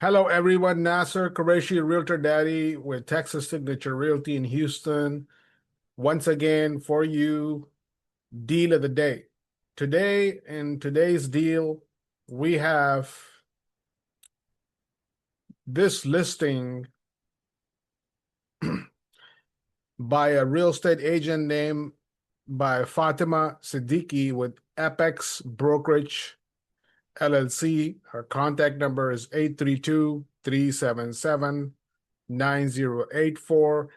Hello, everyone. Nasser Qureshi, Realtor Daddy with Texas Signature Realty in Houston. Once again, for you, deal of the day. Today, in today's deal, we have this listing by a real estate agent named by Fatima Siddiqui with Apex Brokerage LLC. Her contact number is 832-377-9084.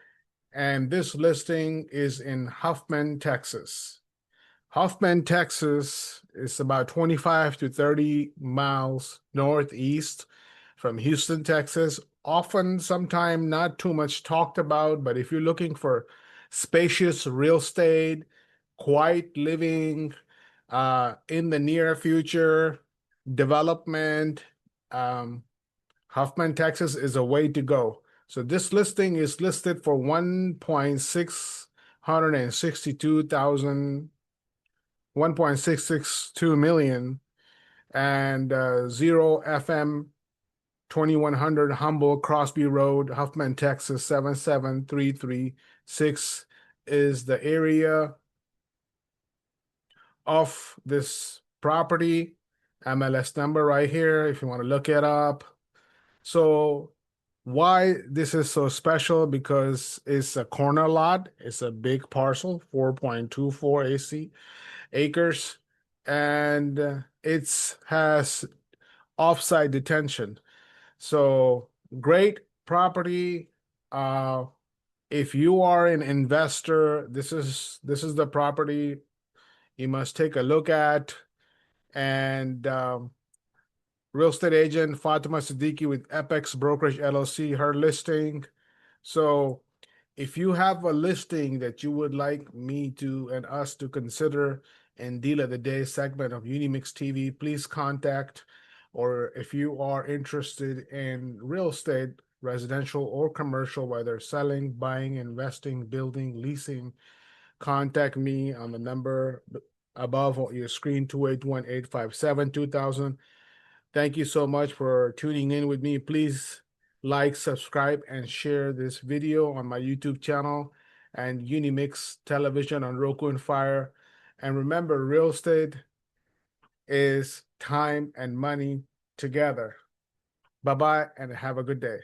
And this listing is in Huffman, Texas. Huffman, Texas is about 25 to 30 miles northeast from Houston, Texas. Often, sometime not too much talked about, but if you're looking for spacious real estate, quiet living in the near future, development, um, Huffman, Texas is a way to go. So this listing is listed for 1.662 million and 0 FM 2100 Humble Crosby Road, Huffman, Texas 77336 is the area of this property. MLS number right here if you want to look it up. So why this is so special? Because it's a corner lot. It's a big parcel, 4.24 acres, and it has offsite detention. So great property. Uh, if you are an investor, this is the property you must take a look at. And real estate agent Fatima Siddiqui with Apex Brokerage LLC, her listing. So if you have a listing that you would like me to and us to consider in Deal of the Day segment of Unimix TV, please contact. Or if you are interested in real estate, residential or commercial, whether selling, buying, investing, building, leasing, contact me on the number above on your screen, 281-857-2000. Thank you so much for tuning in with me. Please like, subscribe, and share this video on my YouTube channel and Unimix Television on Roku and Fire. And remember, real estate is time and money together. Bye-bye and have a good day.